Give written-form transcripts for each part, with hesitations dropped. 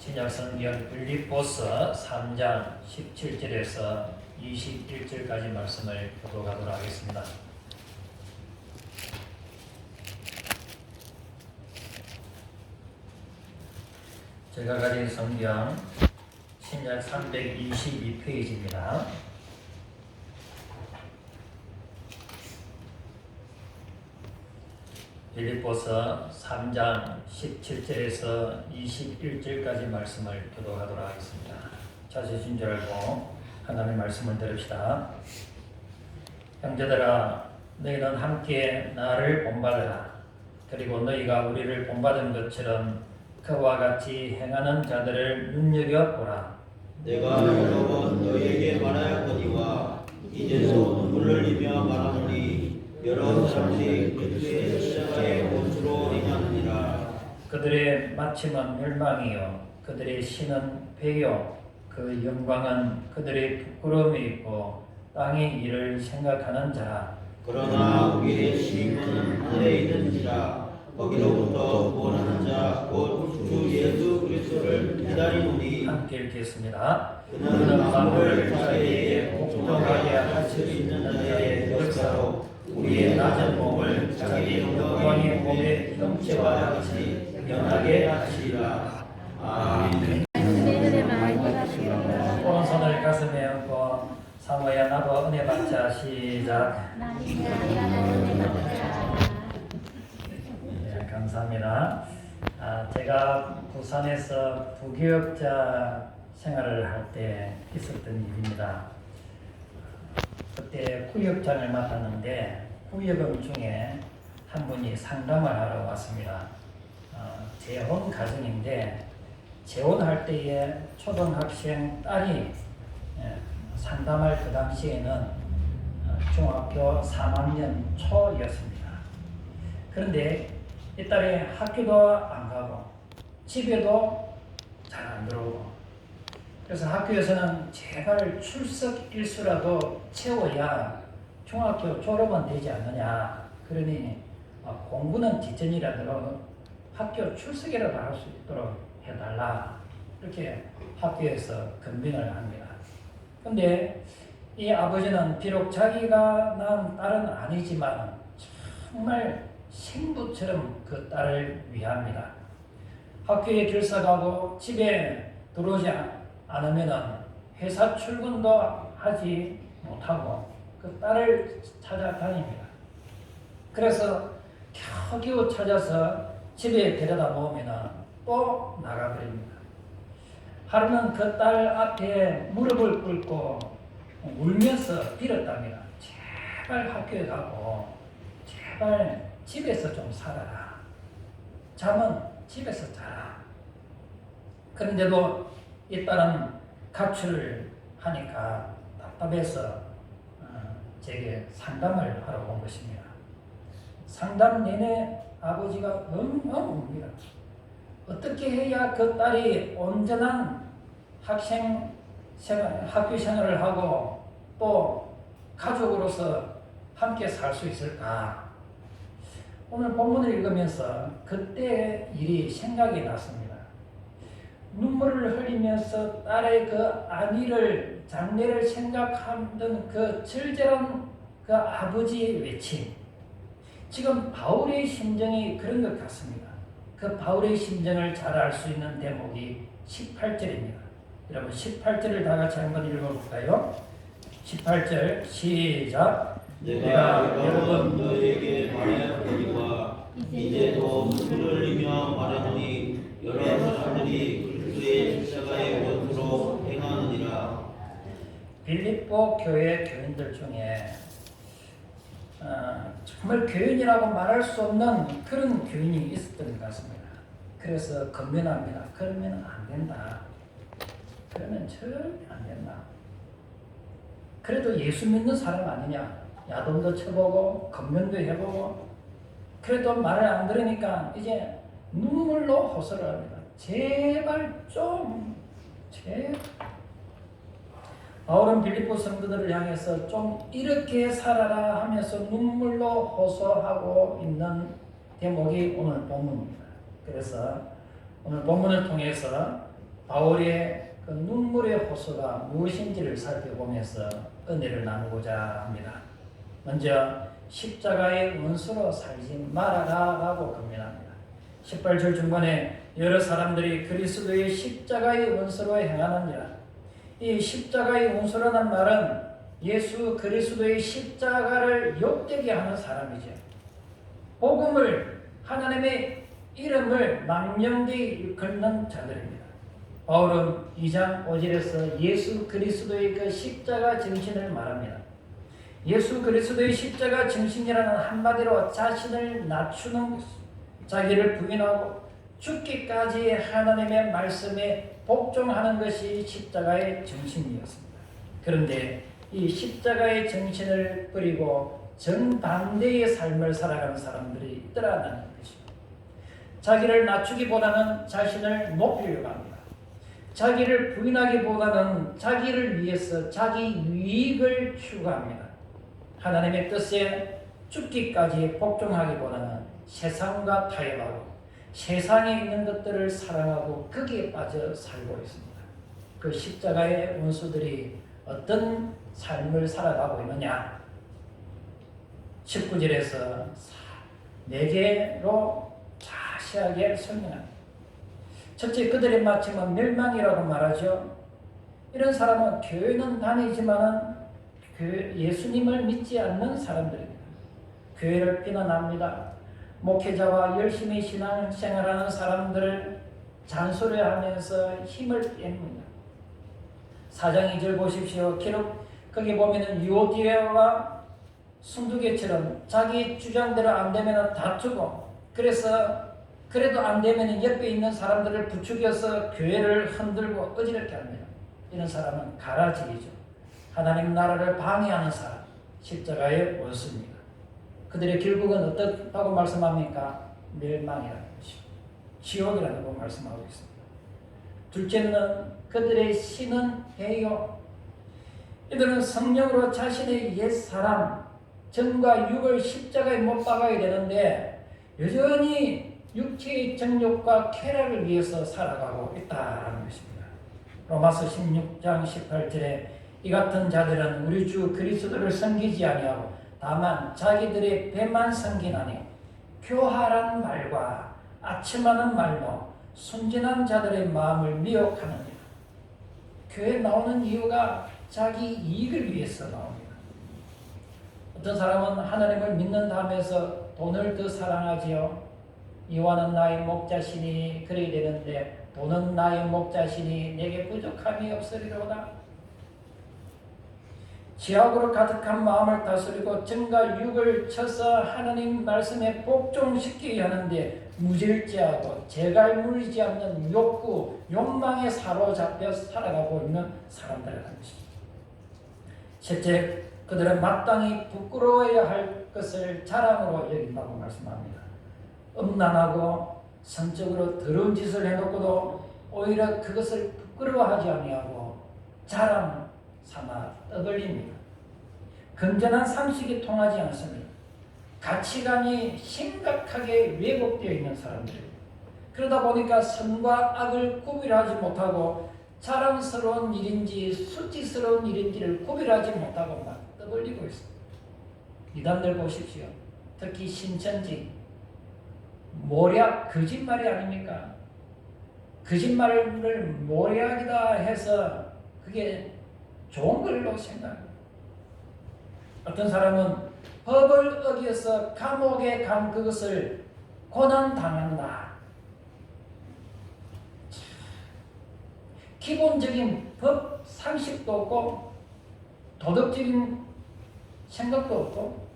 신약 성경 빌립보서 3장 17절에서 21절까지 말씀을 교독하도록 하겠습니다. 제가 가진 성경 신약 322페이지입니다. 빌립보서 3장 17절에서 21절까지 말씀을 교독하도록 하겠습니다. 찾으신 줄 알고 하나님의 말씀을 들읍시다. 형제들아, 너희는 함께 나를 본받으라. 그리고 너희가 우리를 본받은 것처럼 그와 같이 행하는 자들을 눈여겨보라. 내가 여러 번 너희에게 말하였거니와 이제도 눈물을 흘리며 말하노니 여러 사람들이 그리스도의 십자가의 원수로 행하느니라. 그들의 마침은 멸망이요 그들의 신은 배요 그 영광은 그들의 부끄러움이 있고 땅의 일을 생각하는 자라. 그러나 우리의 심은 하늘에 있는지라. 거기로부터 구원하는 자 곧 주 예수 그리스도를 기다리노니. 함께 읽겠습니다. 그는 만물을 자기에게 복종하게 할 수 있는 자의 역사로 우리의 낮은 몸을 자기 영광의 몸의 형체와 같이 연하게 하시리라. 아멘. 오른손을 가슴에 얹고 사모야 나도 은혜 받자. 시작. 네, 감사합니다. 제가 부산에서 부교역자 생활을 할 때 있었던 일입니다. 그때 구역장을 맡았는데 구역원 중에 한 분이 상담을 하러 왔습니다. 재혼 가정인데 재혼할 때에 초등학생 딸이 상담할 그 당시에는 중학교 3학년 초였습니다. 그런데 이 딸이 학교도 안 가고 집에도 잘 안 들어오고, 그래서 학교에서는 제발 출석 일수라도 채워야 중학교 졸업은 되지 않느냐. 그러니 공부는 뒷전이라도 학교 출석이라도 할 수 있도록 해달라. 이렇게 학교에서 건면을 합니다. 근데 이 아버지는 비록 자기가 낳은 딸은 아니지만 정말 생부처럼 그 딸을 위합니다. 학교에 길서 가고 집에 들어오지 않으면 회사 출근도 하지 못하고 그 딸을 찾아다닙니다. 그래서 겨우 찾아서 집에 데려다 놓으면 또 나가버립니다. 하루는 그 딸 앞에 무릎을 꿇고 울면서 빌었답니다. 제발 학교에 가고 제발 집에서 좀 살아라. 잠은 집에서 자라. 그런데도 이 딸은 가출을 하니까 답답해서 제게 상담을 하러 온 것입니다. 상담 내내 아버지가 엉엉 웁니다. 어떻게 해야 그 딸이 온전한 학교 생활을 하고 또 가족으로서 함께 살 수 있을까? 오늘 본문을 읽으면서 그때의 일이 생각이 났습니다. 눈물을 흘리면서 딸의 그 안위를, 장래를 생각하던 그 절절한 그 아버지의 외침. 지금 바울의 심정이 그런 것 같습니다. 그 바울의 심정을 잘 알 수 있는 대목이 18절입니다. 여러분 18절을 다 같이 한번 읽어볼까요? 18절 시작. 내가 여러 번 너희에게 말하였거니와 이제도 눈물을 흘리며 말하노니 여러 사람들이 그리스도의 십자가의 원수로 행하느니라. 빌립보 교회 교인들 중에 정말 교인이라고 말할 수 없는 그런 교인이 있었던 것 같습니다. 그래서 건면합니다. 그러면 안 된다. 그러면 절대 안 된다. 그래도 예수 믿는 사람 아니냐. 야동도 쳐보고 건면도 해보고 그래도 말을 안 들으니까 이제 눈물로 호소를 합니다. 제발 좀 바울은 빌립보 성도들을 향해서 좀 이렇게 살아라 하면서 눈물로 호소하고 있는 대목이 오늘 본문입니다. 그래서 오늘 본문을 통해서 바울의 그 눈물의 호소가 무엇인지를 살펴보면서 은혜를 나누고자 합니다. 먼저 십자가의 원수로 살지 말아라라고 권면합니다. 18절 중반에 여러 사람들이 그리스도의 십자가의 원수로 행하느니라. 이 십자가의 원수라는 말은 예수 그리스도의 십자가를 욕되게 하는 사람이죠. 복음을, 하나님의 이름을 망령되이 긁는 자들입니다. 바울은 2장 5절에서 예수 그리스도의 그 십자가 정신을 말합니다. 예수 그리스도의 십자가 정신이라는 한마디로 자신을 낮추는, 자기를 부인하고 죽기까지 하나님의 말씀에 복종하는 것이 십자가의 정신이었습니다. 그런데 이 십자가의 정신을 버리고 정반대의 삶을 살아가는 사람들이 있더라는 것입니다. 자기를 낮추기보다는 자신을 높이려고 합니다. 자기를 부인하기보다는 자기를 위해서 자기 유익을 추구합니다. 하나님의 뜻에 죽기까지 복종하기보다는 세상과 타협하고 세상에 있는 것들을 사랑하고 거기에 빠져 살고 있습니다. 그 십자가의 원수들이 어떤 삶을 살아가고 있느냐? 19절에서 4개로 자세하게 설명합니다. 첫째, 그들의 마침은 멸망이라고 말하죠. 이런 사람은 교회는 다니지만 예수님을 믿지 않는 사람들입니다. 교회를 비난합니다. 목회자와 열심히 신앙생활하는 사람들을 잔소리하면서 힘을 뺍니다. 4장 2절 보십시오. 기록 거기 보면은 유오디아와 순두개처럼 자기 주장대로 안 되면 다투고, 그래서 그래도 안 되면 옆에 있는 사람들을 부추겨서 교회를 흔들고 어지럽게 합니다. 이런 사람은 가라지기죠. 하나님 나라를 방해하는 사람, 십자가의 원수입니다. 그들의 결국은 어떻다고 말씀합니까? 멸망이라는 것이죠. 지옥이라고 말씀하고 있습니다. 둘째는 그들의 신은 해요. 이들은 성령으로 자신의 옛사람, 정과 육을 십자가에 못 박아야 되는데 여전히 육체의 정욕과 쾌락을 위해서 살아가고 있다는 것입니다. 로마서 16장 18절에 이 같은 자들은 우리 주 그리스도를 섬기지 아니하고 다만 자기들의 배만 섬기나니 교활한 말과 아첨하는 말로 순진한 자들의 마음을 미혹하느니라. 교회에 나오는 이유가 자기 이익을 위해서 나옵니다. 어떤 사람은 하나님을 믿는다 하면서 돈을 더 사랑하지요. 이와는 나의 목자시니 그래야 되는데 돈은 나의 목자시니 내게 부족함이 없으리로다. 지약으로 가득한 마음을 다스리고 정과 육을 쳐서 하나님 말씀에 복종시키게 하는데 무질지하고 재갈물리지 않는 욕구, 욕망에 사로잡혀 살아가고 있는 사람들이라는 것입니다. 셋째, 그들은 마땅히 부끄러워야 할 것을 자랑으로 여긴다고 말씀합니다. 음란하고 성적으로 더러운 짓을 해놓고도 오히려 그것을 부끄러워하지 아니하고 자랑 삼아 떠벌립니다. 건전한 상식이 통하지 않습니다. 가치관이 심각하게 왜곡되어 있는 사람들입니다. 그러다 보니까 선과 악을 구별하지 못하고 자랑스러운 일인지 수치스러운 일인지를 구별하지 못하고 막 떠벌리고 있습니다. 이단들 보십시오. 특히 신천지, 모략, 거짓말이 아닙니까? 거짓말을 모략이다 해서 그게 좋은 걸로 생각합니다. 어떤 사람은 법을 어겨서 감옥에 간 그것을 고난당한다. 기본적인 법 상식도 없고 도덕적인 생각도 없고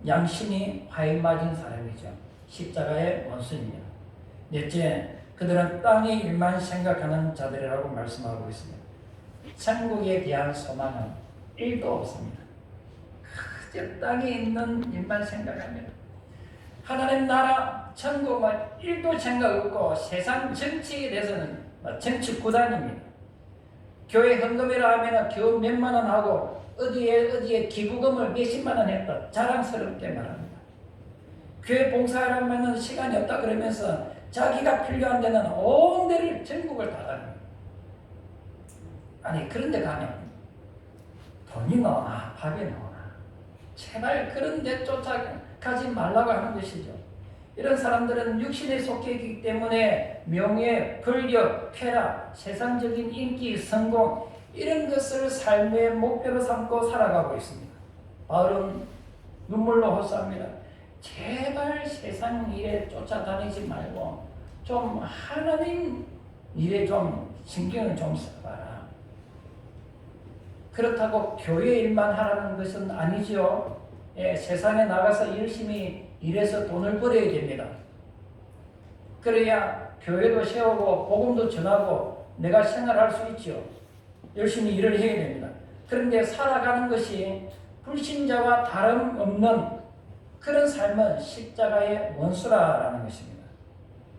양심이 화에 맞은 사람이죠. 십자가의 원수입니다. 넷째, 그들은 땅의 일만 생각하는 자들이라고 말씀하고 있습니다. 천국에 대한 소망은 1도 없습니다. 그저 땅에 있는 일만 생각합니다. 하나님 나라, 천국은 1도 생각 없고 세상 정치에 대해서는 정치 구단입니다. 교회 헌금이라 하면 겨우 몇만 원 하고 어디에 기부금을 몇십만 원 했다 자랑스럽게 말합니다. 교회 봉사하려면 시간이 없다 그러면서 자기가 필요한 데는 온 데를 전국을 다 다닙니다. 아니 그런데 가면 돈이 나오나 밥이 나오나 제발 그런 데 쫓아가지 말라고 하는 것이죠. 이런 사람들은 육신에 속해 있기 때문에 명예, 권력, 쾌락, 세상적인 인기, 성공 이런 것을 삶의 목표로 삼고 살아가고 있습니다. 바울은 눈물로 호소합니다. 제발 세상 일에 쫓아다니지 말고 좀 하나님 일에 좀 신경을 좀 써봐라. 그렇다고 교회 일만 하라는 것은 아니죠. 예, 세상에 나가서 열심히 일해서 돈을 벌어야 됩니다. 그래야 교회도 세우고 복음도 전하고 내가 생활할 수 있죠. 열심히 일을 해야 됩니다. 그런데 살아가는 것이 불신자와 다름없는 그런 삶은 십자가의 원수라는 것입니다.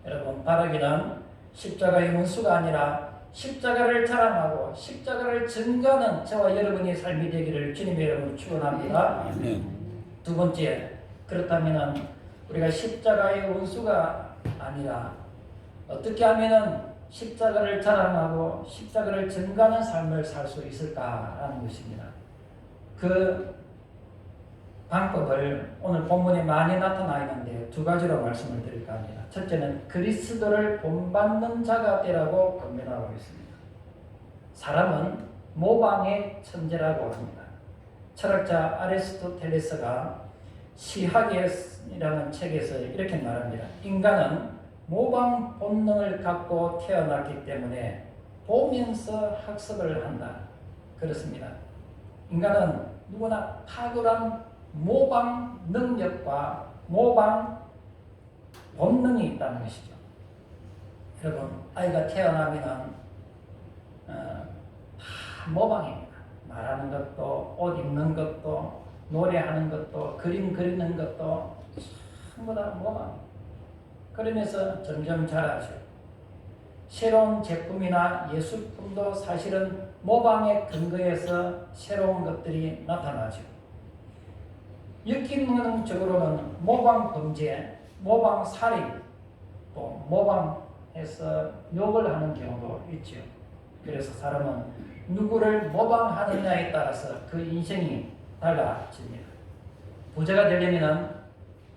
여러분, 바라기는 십자가의 원수가 아니라 십자가를 자랑하고 십자가를 증거하는 저와 여러분의 삶이 되기를 주님의 이름으로 축원합니다. 두 번째, 그렇다면 우리가 십자가의 원수가 아니라 어떻게 하면 십자가를 자랑하고 십자가를 증거하는 삶을 살 수 있을까라는 것입니다. 그 방법을 오늘 본문에 많이 나타나 있는데 두 가지로 말씀을 드릴까 합니다. 첫째는 그리스도를 본받는 자가 되라고 권면하고 있습니다. 사람은 모방의 천재라고 합니다. 철학자 아리스토텔레스가 시학이라는 책에서 이렇게 말합니다. 인간은 모방 본능을 갖고 태어났기 때문에 보면서 학습을 한다. 그렇습니다. 인간은 누구나 탁월한 모방 능력과 모방 본능이 있다는 것이죠. 여러분, 아이가 태어나면 다 모방입니다. 말하는 것도, 옷 입는 것도, 노래하는 것도, 그림 그리는 것도 전부 다 모방입니다. 그러면서 점점 자라죠. 새로운 제품이나 예술품도 사실은 모방의 근거에서 새로운 것들이 나타나죠. 역기능적으로는 모방 범죄, 모방 살인, 또 모방해서 욕을 하는 경우도 있죠. 그래서 사람은 누구를 모방하느냐에 따라서 그 인생이 달라집니다. 부자가 되려면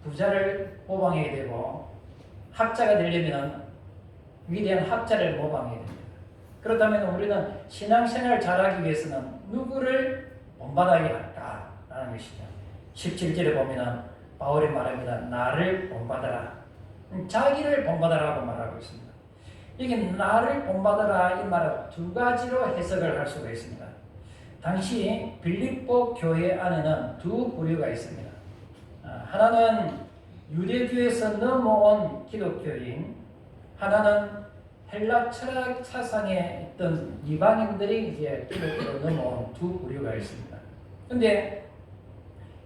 부자를 모방해야 되고, 학자가 되려면 위대한 학자를 모방해야 됩니다. 그렇다면 우리는 신앙생활을 잘하기 위해서는 누구를 본받아야 할까라는 것이죠. 17절에 보면 바울이 말합니다. 나를 본받아라. 자기를 본받아라고 말하고 있습니다. 이게 나를 본받아라 이 말은 두 가지로 해석을 할 수가 있습니다. 당시 빌립보 교회 안에는 두 부류가 있습니다. 하나는 유대교에서 넘어온 기독교인, 하나는 헬라 철학 사상에 있던 이방인들이 이제 기독교로 넘어온 두 부류가 있습니다. 그런데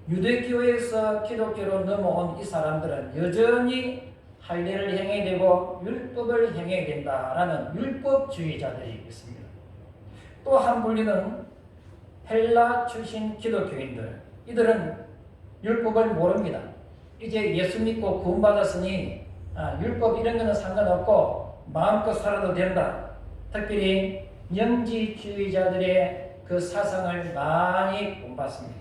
유대교에서 기독교로 넘어온 이 사람들은 여전히 할례를 행해야 되고 율법을 행해야 된다라는 율법주의자들이 있습니다. 또 한 분류는 헬라 출신 기독교인들, 이들은 율법을 모릅니다. 이제 예수 믿고 구원받았으니 율법 이런 거는 상관없고 마음껏 살아도 된다. 특별히 영지주의자들의 그 사상을 많이 본받습니다.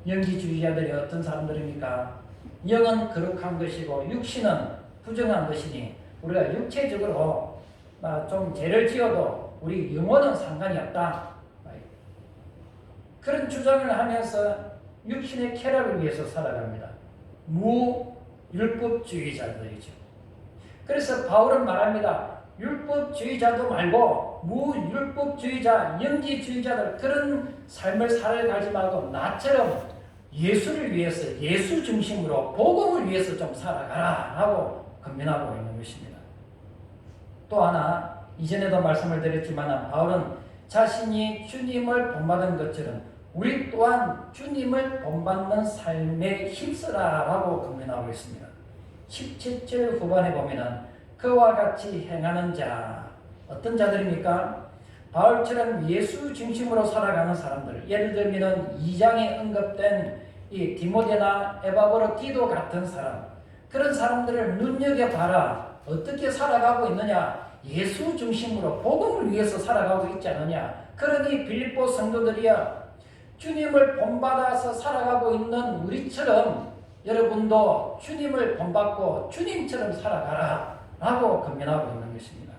영지주의자들이 어떤 사람들입니까? 영은 거룩한 것이고 육신은 부정한 것이니 우리가 육체적으로 좀 죄를 지어도 우리 영혼은 상관이 없다. 그런 주장을 하면서 육신의 쾌락을 위해서 살아갑니다. 무율법주의자들이죠. 그래서 바울은 말합니다. 율법주의자도 말고 무율법주의자, 영지주의자들 그런 삶을 살아가지 말고 나처럼 예수를 위해서 예수 중심으로 복음을 위해서 좀 살아가라 라고 권면하고 있는 것입니다. 또 하나 이전에도 말씀을 드렸지만 바울은 자신이 주님을 본받은 것처럼 우리 또한 주님을 본받는 삶에 힘쓰라 라고 권면하고 있습니다. 17절 후반에 보면 그와 같이 행하는 자, 어떤 자들입니까? 바울처럼 예수 중심으로 살아가는 사람들, 예를 들면 2장에 언급된 이 디모데나 에바브로 디도 같은 사람, 그런 사람들을 눈여겨봐라. 어떻게 살아가고 있느냐? 예수 중심으로 복음을 위해서 살아가고 있지 않느냐? 그러니 빌립보 성도들이여, 주님을 본받아서 살아가고 있는 우리처럼 여러분도 주님을 본받고 주님처럼 살아가라 라고 권면하고 있는 것입니다.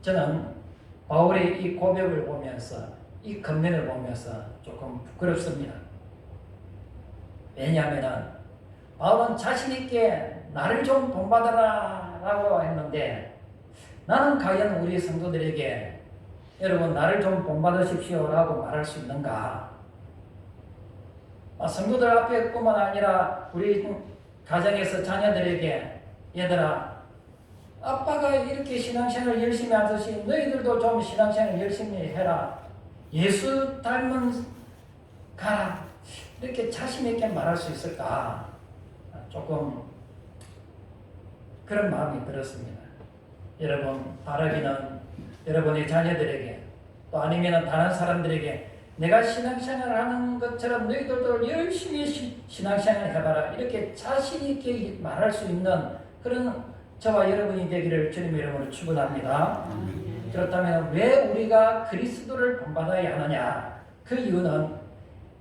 저는 바울의 이 고백을 보면서, 이 권면을 보면서 조금 부끄럽습니다. 왜냐하면 바울은 자신있게 나를 좀 본받아라 라고 했는데, 나는 과연 우리 성도들에게 여러분 나를 좀 본받으십시오 라고 말할 수 있는가? 성도들 앞에 뿐만 아니라 우리 가정에서 자녀들에게, 얘들아, 아빠가 이렇게 신앙생활 열심히 하듯이 너희들도 좀 신앙생활 열심히 해라. 예수 닮은 가라. 이렇게 자신있게 말할 수 있을까? 조금 그런 마음이 들었습니다. 여러분, 바라기는 여러분의 자녀들에게, 또 아니면 다른 사람들에게 내가 신앙생활을 하는 것처럼 너희들도 열심히 신앙생활을 해봐라, 이렇게 자신있게 말할 수 있는 그런 저와 여러분이 되기를 주님의 이름으로 축원합니다. 그렇다면 왜 우리가 그리스도를 본받아야 하느냐? 그 이유는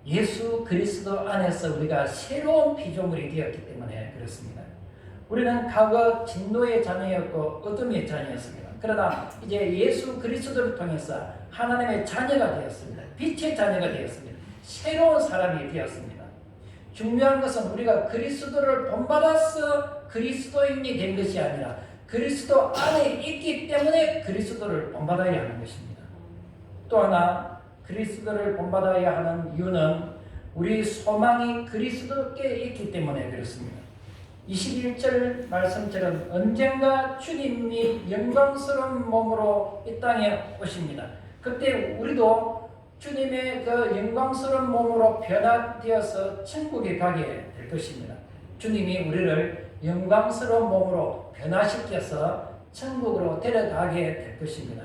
예수 그리스도 안에서 우리가 새로운 피조물이 되었기 때문에 그렇습니다. 우리는 과거 진노의 자녀였고 어둠의 자녀였습니다. 그러나 이제 예수 그리스도를 통해서 하나님의 자녀가 되었습니다. 빛의 자녀가 되었습니다. 새로운 사람이 되었습니다. 중요한 것은 우리가 그리스도를 본받아서 그리스도인이 된 것이 아니라 그리스도 안에 있기 때문에 그리스도를 본받아야 하는 것입니다. 또 하나 그리스도를 본받아야 하는 이유는 우리 소망이 그리스도께 있기 때문에 그렇습니다. 21절 말씀처럼 언젠가 주님이 영광스러운 몸으로 이 땅에 오십니다. 그때 우리도 주님의 그 영광스러운 몸으로 변화되어서 천국에 가게 될 것입니다. 주님이 우리를 영광스러운 몸으로 변화시켜서 천국으로 데려가게 될 것입니다.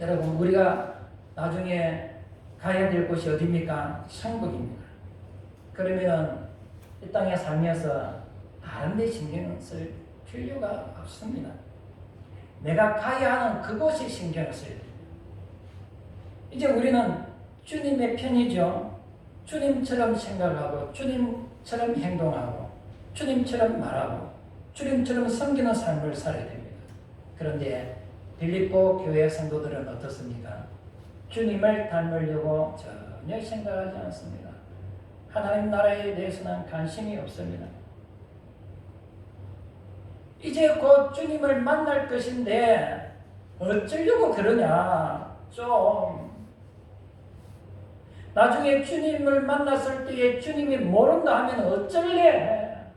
여러분, 우리가 나중에 가야 될 곳이 어디입니까? 천국입니다. 그러면 이 땅에 살면서 다른 데 신경을 쓸 필요가 없습니다. 내가 가야 하는 그곳에 신경을 써야 됩니다. 이제 우리는 주님의 편이죠. 주님처럼 생각하고 주님처럼 행동하고 주님처럼 말하고 주님처럼 섬기는 삶을 살아야 됩니다. 그런데 빌립보 교회 성도들은 어떻습니까? 주님을 닮으려고 전혀 생각하지 않습니다. 하나님 나라에 대해서는 관심이 없습니다. 이제 곧 주님을 만날 것인데 어쩌려고 그러냐? 좀 나중에 주님을 만났을 때에 주님이 모른다 하면 어쩔래?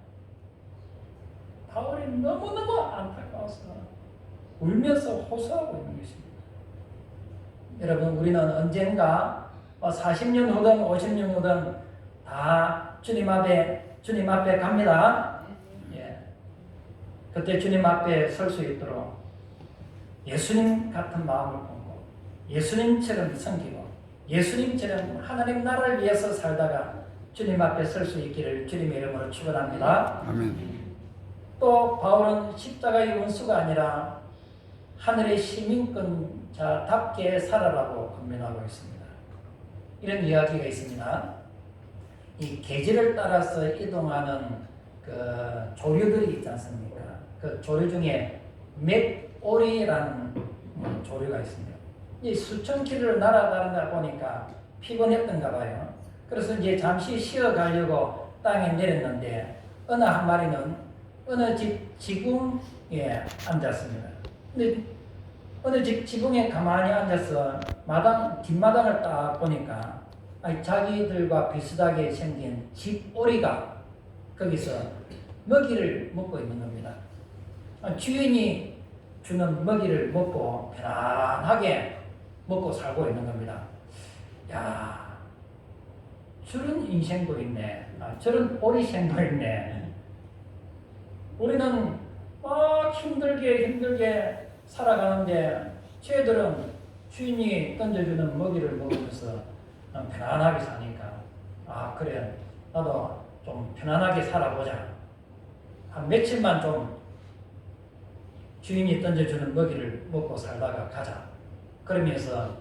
바울이 너무너무 안타까워서 울면서 호소하고 있는 것입니다. 여러분, 우리는 언젠가 40년 후든 50년 후든 다 주님 앞에 갑니다. 예. 그때 주님 앞에 설 수 있도록 예수님 같은 마음을 품고 예수님처럼 섬기고 예수님처럼 하나님 나라를 위해서 살다가 주님 앞에 설 수 있기를 주님의 이름으로 축원합니다. 아멘. 또 바울은 십자가의 원수가 아니라 하늘의 시민권자답게 살아라고 권면하고 있습니다. 이런 이야기가 있습니다. 이 계절을 따라서 이동하는 그 조류들이 있지 않습니까? 그 조류 중에 맥오리라는 조류가 있습니다. 이 수천 킬로를 날아다니다 보니까 피곤했던가 봐요. 그래서 이제 잠시 쉬어가려고 땅에 내렸는데 어느 한 마리는 어느 집 지붕에 앉았습니다. 근데 어느 집 지붕에 가만히 앉아서 뒷마당을 딱 보니까 자기들과 비슷하게 생긴 집오리가 거기서 먹이를 먹고 있는 겁니다. 주인이 주는 먹이를 먹고 편안하게 먹고 살고 있는 겁니다. 야, 저런 인생도 있네. 저런 오리 생도 있네. 우리는 막 힘들게 살아가는데 쟤들은 주인이 던져주는 먹이를 먹으면서 편안하게 사니까 그래, 나도 좀 편안하게 살아보자. 한 며칠만 좀 주인이 던져주는 먹이를 먹고 살다가 가자. 그러면서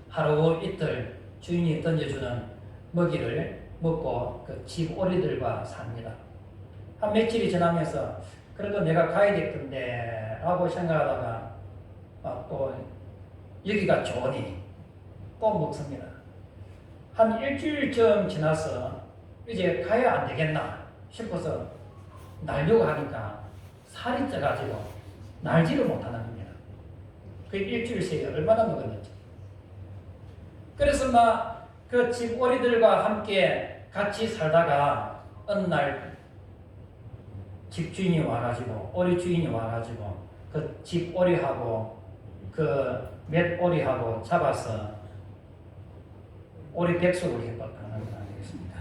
하루 이틀 주인이 던져주는 먹이를 먹고 그 집 오리들과 삽니다. 한 며칠이 지나면서 그래도 내가 가야겠던데 하고 생각하다가 또 여기가 좋으니 또 먹습니다. 한 일주일쯤 지나서 이제 가야 안 되겠나 싶어서 날려고 하니까 살이 쪄가지고 날지를 못하는 겁니다. 그 일주일 새에 얼마나 먹었는지. 그래서 막 그 집 오리들과 함께 같이 살다가 어느 날 집주인이 와가지고 오리 주인이 와가지고 그 집 오리하고 그 몇 오리하고 잡아서 오리 백숙을 해봤다는 걸 알겠습니다.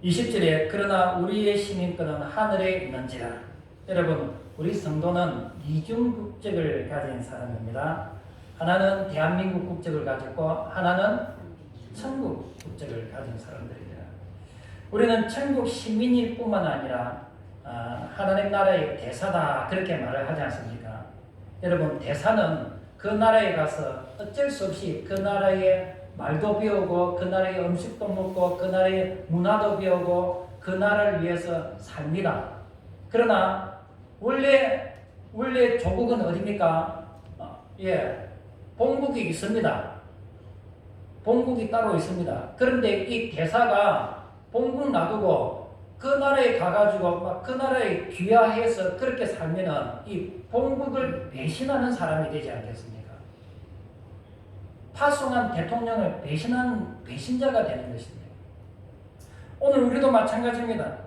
20절에 그러나 우리의 시민권은 하늘에 있는지라. 여러분, 우리 성도는 이중 국적을 가진 사람입니다. 하나는 대한민국 국적을 가졌고 하나는 천국 국적을 가진 사람들입니다. 우리는 천국 시민일 뿐만 아니라 하나님 나라의 대사다 그렇게 말을 하지 않습니까? 여러분, 대사는 그 나라에 가서 어쩔 수 없이 그 나라의 말도 배우고 그 나라의 음식도 먹고 그 나라의 문화도 배우고 그 나라를 위해서 삽니다. 그러나 원래 조국은 어디입니까? 본국이 있습니다. 본국이 따로 있습니다. 그런데 이 대사가 본국 놔두고 그 나라에 가가지고 막 그 나라에 귀화해서 그렇게 살면은 이 본국을 배신하는 사람이 되지 않겠습니까? 파송한 대통령을 배신한 배신자가 되는 것입니다. 오늘 우리도 마찬가지입니다.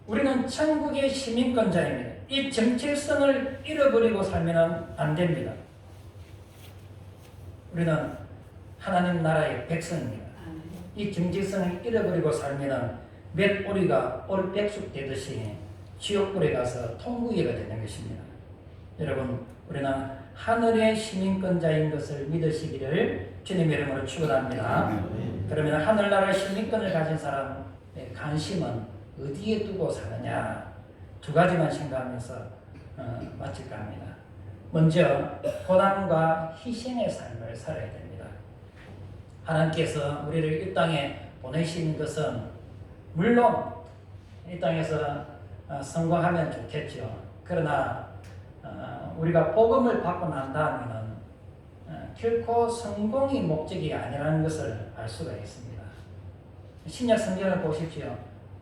우리는 천국의 시민권자입니다. 이 정체성을 잃어버리고 살면 안 됩니다. 우리는 하나님 나라의 백성입니다. 이 정체성을 잃어버리고 살면 몇 오리가 올백숙 되듯이 지옥불에 가서 통구이가 되는 것입니다. 여러분, 우리는 하늘의 시민권자인 것을 믿으시기를 주님의 이름으로 축원합니다. 그러면 하늘나라 시민권을 가진 사람의 관심은 어디에 두고 사느냐? 두 가지만 생각하면서 마칠까 합니다. 먼저 고난과 희생의 삶을 살아야 됩니다. 하나님께서 우리를 이 땅에 보내신 것은 물론 이 땅에서 성공하면 좋겠죠. 그러나 우리가 복음을 받고 난 다음에는 결코 성공이 목적이 아니라는 것을 알 수가 있습니다. 신약 성경을 보십시오.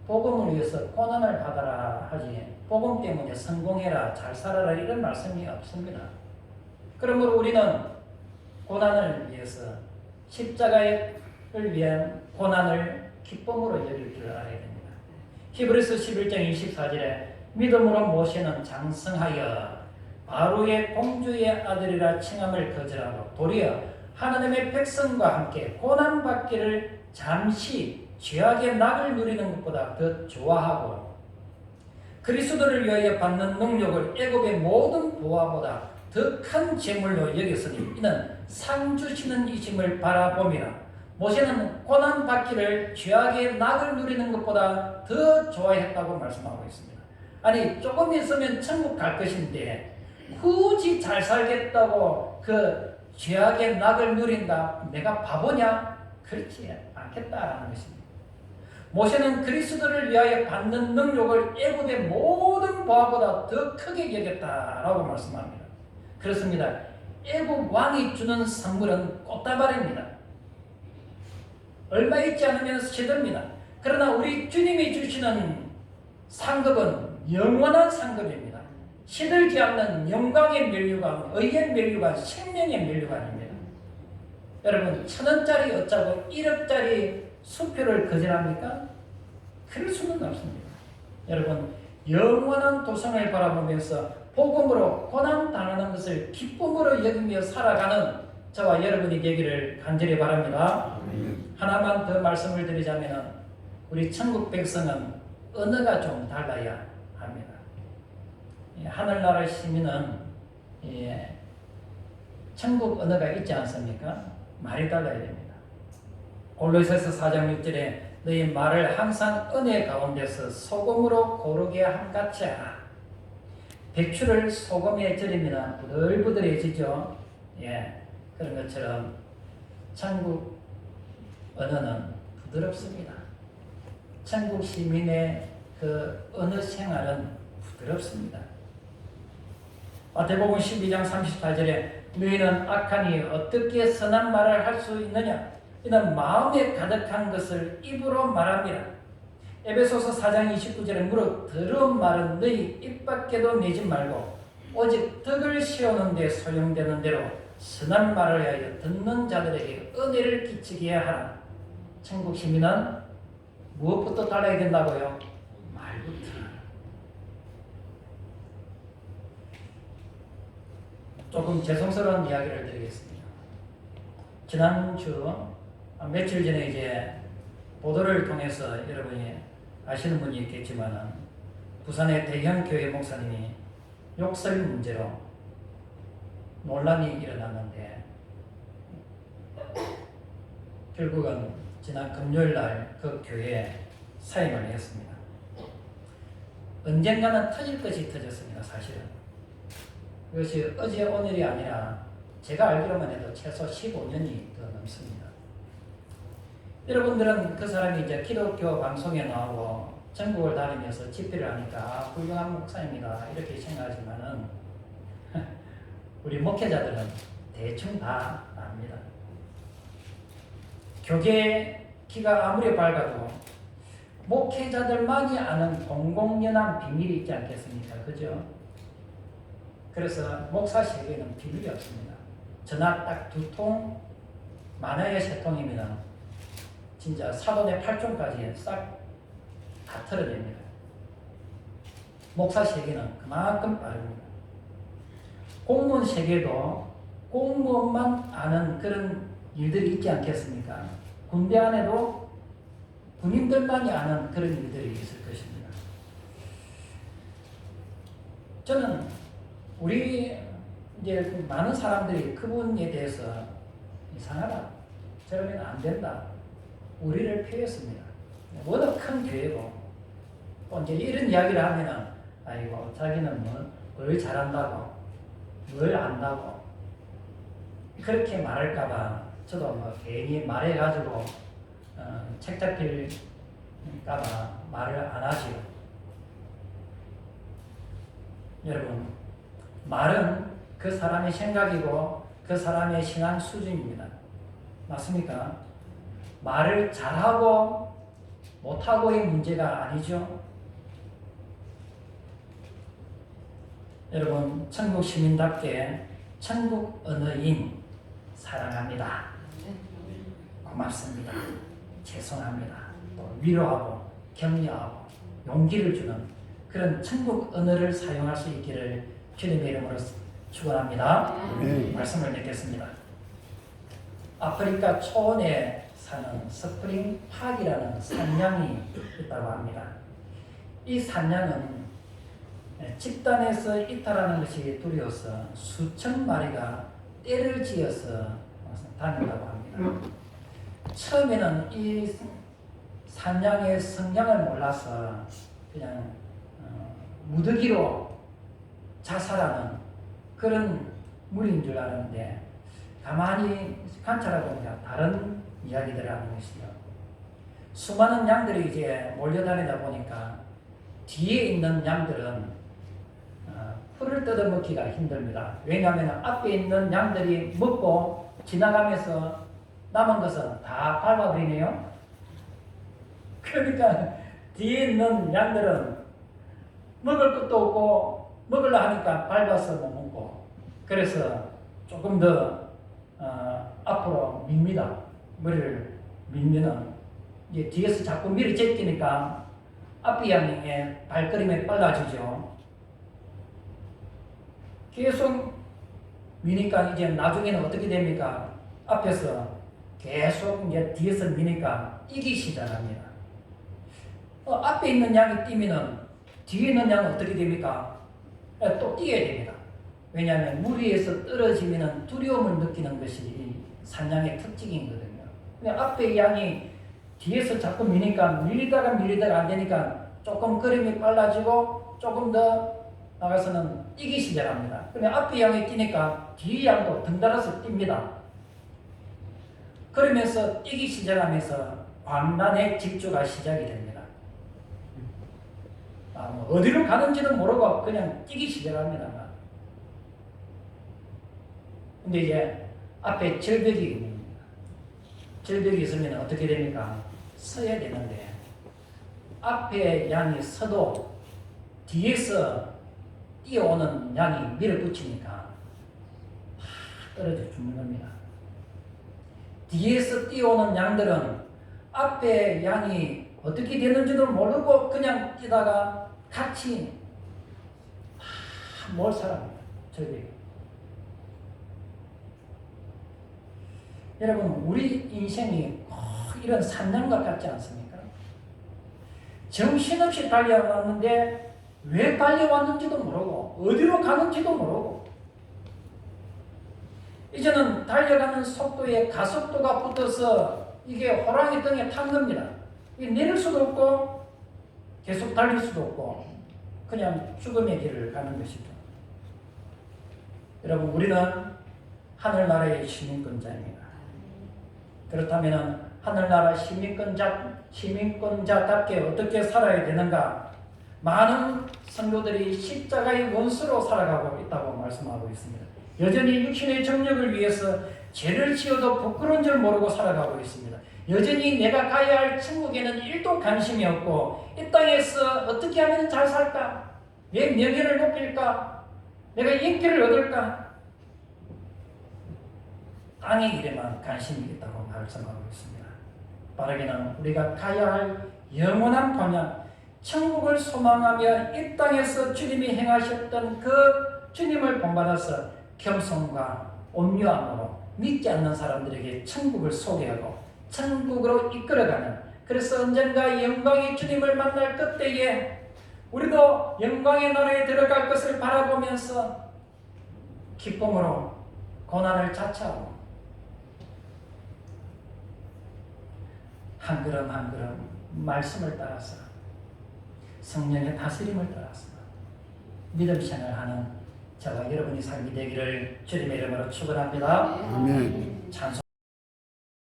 복음을 위해서 고난을 받아라 하지 복음 때문에 성공해라 잘 살아라 이런 말씀이 없습니다. 그러므로 우리는 고난을 위해서 십자가를 위한 고난을 기쁨으로 여길 줄 알아야 됩니다. 히브리서 11장 24절에 믿음으로 모세는 장성하여 바로의 공주의 아들이라 칭함을 거절하고 도리어 하나님의 백성과 함께 고난받기를 잠시 죄악의 낙을 누리는 것보다 더 좋아하고 그리스도를 위하여 받는 능력을 애굽의 모든 보화보다 더 큰 재물로 여겼으니 이는 상 주시는 이심을 바라봄이라. 모세는 고난받기를 죄악의 낙을 누리는 것보다 더 좋아했다고 말씀하고 있습니다. 아니, 조금 있으면 천국 갈 것인데 굳이 잘 살겠다고 그 죄악의 낙을 누린다? 내가 바보냐? 그렇지 않겠다라는 것입니다. 모세는 그리스도를 위하여 받는 능력을 애굽의 모든 보화보다 더 크게 여겼다라고 말씀합니다. 그렇습니다. 애굽 왕이 주는 선물은 꽃다발입니다. 얼마 있지 않으면 시듭니다. 그러나 우리 주님이 주시는 상급은 영원한 상급입니다. 시들지 않는 영광의 면류관, 의의 면류관, 생명의 면류관입니다. 여러분, 1,000원짜리 어쩌고 1억짜리 수표를 거절합니까? 그럴 수는 없습니다. 여러분, 영원한 도성을 바라보면서 복음으로 고난당하는 것을 기쁨으로 여기며 살아가는 저와 여러분이 되기를 간절히 바랍니다. 하나만 더 말씀을 드리자면 우리 천국 백성은 언어가 좀 달라야 합니다. 하늘나라 시민은 천국 언어가 있지 않습니까? 말이 달라야 됩니다. 골로새서 4장 6절에 너희 말을 항상 은혜 가운데서 소금으로 고르게 함같이 하라. 배추를 소금에 절이면 부들부들해지죠. 예, 그런 것처럼 천국 언어는 부드럽습니다. 천국 시민의 그 언어 생활은 부드럽습니다. 마태복음 12장 38절에 너희는 악하니 어떻게 선한 말을 할 수 있느냐? 이는 마음에 가득한 것을 입으로 말합니다. 에베소서 4장 29절에 무릇 더러운 말은 너희 입 밖에도 내지 말고 오직 덕을 세우는 데 소용되는 대로 선한 말을 하여 듣는 자들에게 은혜를 끼치게 하라. 천국 시민은 무엇부터 달라야 된다고요? 말부터. 조금 죄송스러운 이야기를 드리겠습니다. 지난주 며칠 전에 이제 보도를 통해서 여러분이 아시는 분이 있겠지만 부산의 대형 교회 목사님이 욕설 문제로 논란이 일어났는데 결국은 지난 금요일 날 그 교회에 사임을 했습니다. 언젠가는 터질 것이 터졌습니다. 사실은 그것이 어제 오늘이 아니라 제가 알기로만 해도 최소 15년이 더 넘습니다. 여러분들은 그 사람이 이제 기독교 방송에 나오고 전국을 다니면서 집회를 하니까 훌륭한 목사입니다 이렇게 생각하지만은 우리 목회자들은 대충 다 압니다. 교계 키가 아무리 밝아도 목회자들만이 아는 공공연한 비밀이 있지 않겠습니까? 그죠? 그래서 목사실에는 비밀이 없습니다. 전화 딱 2통, 많아야 3통이면 진짜 사돈의 8종까지 싹 다 털어냅니다. 목사 세계는 그만큼 빠릅니다. 공무원 세계도 공무원만 아는 그런 일들이 있지 않겠습니까? 군대 안에도 군인들만이 아는 그런 일들이 있을 것입니다. 저는 우리 이제 많은 사람들이 그분에 대해서 이상하다, 저러면 안 된다, 우리를 피했습니다. 워낙 큰 교회고 또 이제 이런 이야기를 하면은 아이고 자기는 뭘 잘한다고 뭘 안다고 그렇게 말할까봐 저도 괜히 말해가지고 책 잡힐까봐 말을 안 하지요. 여러분, 말은 그 사람의 생각이고 그 사람의 신앙 수준입니다. 맞습니까? 말을 잘하고 못하고의 문제가 아니죠. 여러분, 천국 시민답게 천국 언어인 사랑합니다, 고맙습니다, 죄송합니다, 또 위로하고 격려하고 용기를 주는 그런 천국 언어를 사용할 수 있기를 주님의 이름으로 축원합니다. 말씀을 맺겠습니다. 아프리카 초원에 사는 스프링 팍이라는 산양이 있다고 합니다. 이 산양은 집단에서 이탈하는 것이 두려워서 수천 마리가 떼를 지어서 다닌다고 합니다. 처음에는 이 산양의 성향을 몰라서 그냥 무더기로 자살하는 그런 무리인 줄 알았는데 가만히 관찰하고 보니까 다른 이야기들을 하는 것이죠. 수많은 양들이 이제 몰려다니다 보니까 뒤에 있는 양들은 풀을 뜯어먹기가 힘듭니다. 왜냐하면 앞에 있는 양들이 먹고 지나가면서 남은 것은 다 밟아버리네요. 그러니까 뒤에 있는 양들은 먹을 것도 없고 먹으려 하니까 밟아서 못 먹고, 그래서 조금 더 앞으로 밉니다. 머리를 밀면은 이제 뒤에서 자꾸 밀어 제끼니까 앞이 양의 발걸음이 빨라지죠. 계속 미니까 이제 나중에는 어떻게 됩니까? 앞에서 계속 이제 뒤에서 미니까 이기 시작합니다. 앞에 있는 양이 뛰면은 뒤에 있는 양은 어떻게 됩니까? 또 뛰어야 됩니다. 왜냐하면 무리에서 떨어지면은 두려움을 느끼는 것이 산양의 특징이거든요. 근데 앞에 양이 뒤에서 자꾸 밀리다가 안 되니까 조금 걸음이 빨라지고 조금 더 나가서는 뛰기 시작합니다. 그러면 앞에 양이 뛰니까 뒤 양도 덩달아서 뜁니다. 그러면서 뛰기 시작하면서 광란의 질주가 시작이 됩니다. 뭐 어디로 가는지도 모르고 그냥 뛰기 시작합니다. 근데 이제 앞에 절벽이 있습니다. 절벽이 있으면 어떻게 됩니까? 서야 되는데 앞에 양이 서도 뒤에서 뛰어오는 양이 밀어붙이니까 떨어져 죽는 겁니다. 뒤에서 뛰어오는 양들은 앞에 양이 어떻게 되는지도 모르고 그냥 뛰다가 같이 못 살아갑니다. 절벽이. 여러분, 우리 인생이 꼭 이런 산양과 같지 않습니까? 정신없이 달려왔는데 왜 달려왔는지도 모르고 어디로 가는지도 모르고 이제는 달려가는 속도에 가속도가 붙어서 이게 호랑이 등에 탄 겁니다. 이게 내릴 수도 없고 계속 달릴 수도 없고 그냥 죽음의 길을 가는 것이죠. 여러분, 우리는 하늘나라의 시민권자입니다. 그렇다면 하늘나라 시민권자답게 어떻게 살아야 되는가? 많은 성도들이 십자가의 원수로 살아가고 있다고 말씀하고 있습니다. 여전히 육신의 정력을 위해서 죄를 지어도 부끄러운 줄 모르고 살아가고 있습니다. 여전히 내가 가야 할 천국에는 1도 관심이 없고 이 땅에서 어떻게 하면 잘 살까? 내 명예를 높일까? 내가 인기를 얻을까? 땅의 일에만 관심이 있다고 말씀하고 있습니다. 바라기는 우리가 가야 할 영원한 방향, 천국을 소망하며 이 땅에서 주님이 행하셨던 그 주님을 본받아서 겸손과 온유함으로 믿지 않는 사람들에게 천국을 소개하고 천국으로 이끌어가는, 그래서 언젠가 영광의 주님을 만날 그때에 우리도 영광의 나라에 들어갈 것을 바라보면서 기쁨으로 고난을 자처하고 한 걸음 한 걸음 말씀을 따라서 성령의 다스림을 따라서 믿음 생활하는 저와 여러분이 삶이 되기를 주님의 이름으로 축원합니다. 아멘. 찬송.